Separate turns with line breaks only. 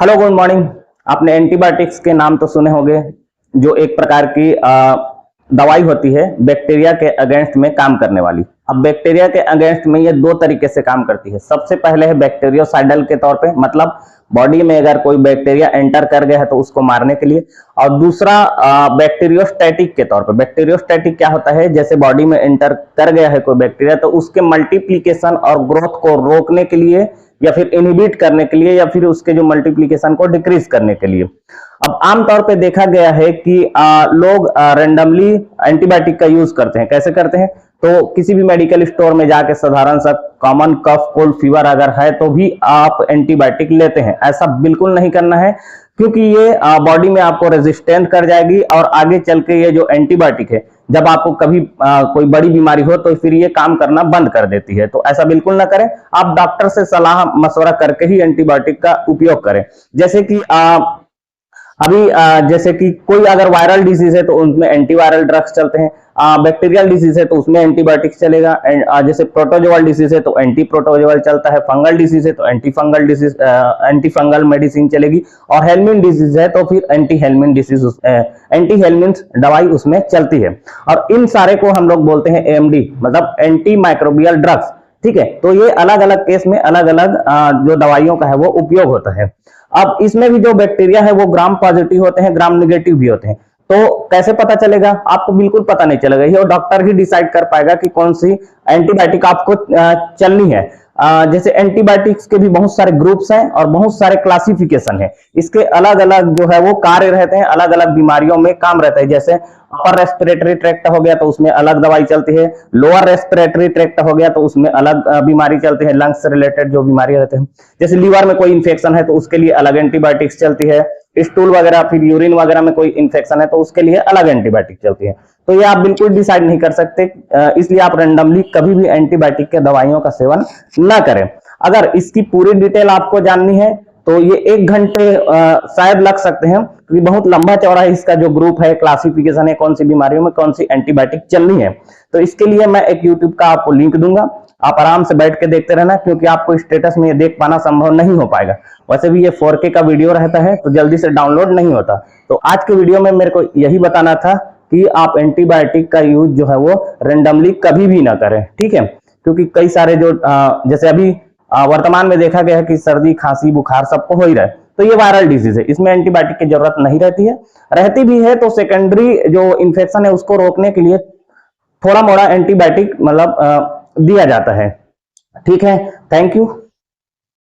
Hello good morning. आपने antibiotics के नाम तो सुने होंगे, जो एक प्रकार की दवाई होती है बैक्टीरिया के अगेंस्ट में काम करने वाली। अब बैक्टीरिया के अगेंस्ट में ये दो तरीके से काम करती है। सबसे पहले है बैक्टीरियोसाइडल के तौर पे, मतलब बॉडी में अगर कोई बैक्टीरिया एंटर कर गया है तो उसको मारने के लिए। और दूसरा बैक्टीरियोस्टैटिक के तौर पे। बैक्टीरियोस्टैटिक क्या होता है, जैसे बॉडी में एंटर कर गया है कोई बैक्टीरिया तो उसके मल्टीप्लीकेशन और ग्रोथ को रोकने के लिए या फिर इनहिबिट करने के लिए या फिर उसके जो मल्टीप्लिकेशन को डिक्रीज करने के लिए। अब आमतौर पे देखा गया है कि लोग रैंडमली एंटीबायोटिक का यूज करते हैं। कैसे करते हैं, तो किसी भी मेडिकल स्टोर में जाके साधारण सा कॉमन कफ कोल्ड फीवर अगर है तो भी आप एंटीबायोटिक लेते हैं। ऐसा बिल्कुल नहीं करना है, क्योंकि ये बॉडी में आपको रेजिस्टेंट कर जाएगी और आगे चल के ये जो एंटीबायोटिक है, जब आपको कभी कोई बड़ी बीमारी हो तो फिर ये काम करना बंद कर देती है। तो ऐसा बिल्कुल ना करें, आप डॉक्टर से सलाह मशवरा करके ही एंटीबायोटिक का उपयोग करें। जैसे कि अभी जैसे कि कोई अगर वायरल डिजीज है तो उनमें एंटीवायरल ड्रग्स चलते हैं, बैक्टीरियल डिजीज है तो उसमें एंटीबायोटिक चलेगा, जैसे प्रोटोजोअल डिजीज है तो एंटी प्रोटोजोअल चलता है, फंगल डिजीज है तो anti fungal disease anti fungal medicine चलेगी, और हेलमिन डिजीज है तो फिर एंटी हेलमिन डिजीज एंटी हेलमिन दवाई उसमें चलती है। और इन सारे को हम लोग बोलते हैं एएमडी, मतलब एंटी माइक्रोबियल ड्रग्स। ठीक है, तो ये अलग अलग केस में अलग अलग जो दवाइयों का है वो उपयोग होता है। अब इसमें भी जो बैक्टीरिया है वो ग्राम पॉजिटिव होते हैं, ग्राम निगेटिव भी होते हैं। तो कैसे पता चलेगा, आपको बिल्कुल पता नहीं चलेगा, ये डॉक्टर ही डिसाइड कर पाएगा कि कौन सी एंटीबायोटिक आपको चलनी है। जैसे एंटीबायोटिक्स के भी बहुत सारे ग्रुप्स हैं और बहुत सारे क्लासिफिकेशन है। इसके अलग अलग जो है वो कार्य रहते हैं, अलग अलग बीमारियों में काम रहता है। जैसे अपर रेस्पिरेटरी ट्रैक्ट हो गया तो उसमें अलग दवाई चलती है, लोअर रेस्पिरेटरी ट्रैक्ट हो गया तो उसमें अलग बीमारी चलती है, लंग्स से रिलेटेड जो बीमारी रहते हैं। जैसे लीवर में कोई इन्फेक्शन है तो उसके लिए अलग एंटीबायोटिक्स चलती है, स्टूल वगैरह फिर यूरिन वगैरह में कोई इन्फेक्शन है तो उसके लिए अलग एंटीबायोटिक चलती है। तो ये आप बिल्कुल डिसाइड नहीं कर सकते, इसलिए आप रैंडमली कभी भी एंटीबायोटिक के दवाइयों का सेवन ना करें। अगर इसकी पूरी डिटेल आपको जाननी है तो ये 1 घंटे शायद लग सकते हैं, क्योंकि बहुत लंबा चौड़ा है इसका जो ग्रुप है, क्लासिफिकेशन है, कौन सी बीमारियों में कौन सी एंटीबायोटिक चलनी है। तो इसके लिए मैं एक यूट्यूब का आपको लिंक दूंगा, आप आराम से बैठ के देखते रहना, क्योंकि आपको स्टेटस में ये देख पाना संभव नहीं हो पाएगा। वैसे भी ये 4K का वीडियो रहता है तो जल्दी से डाउनलोड नहीं होता। तो आज के वीडियो में मेरे को यही बताना था कि आप एंटीबायोटिक का यूज जो है वो रेंडमली कभी भी ना करें। ठीक है, क्योंकि कई सारे जो जैसे अभी वर्तमान में देखा गया है कि सर्दी खांसी बुखार सबको हो ही रहा है, तो ये वायरल डिजीज है, इसमें एंटीबायोटिक की जरूरत नहीं रहती है। रहती भी है तो सेकेंडरी जो इन्फेक्शन है उसको रोकने के लिए थोड़ा मोड़ा एंटीबायोटिक मतलब दिया जाता है। ठीक है, थैंक यू।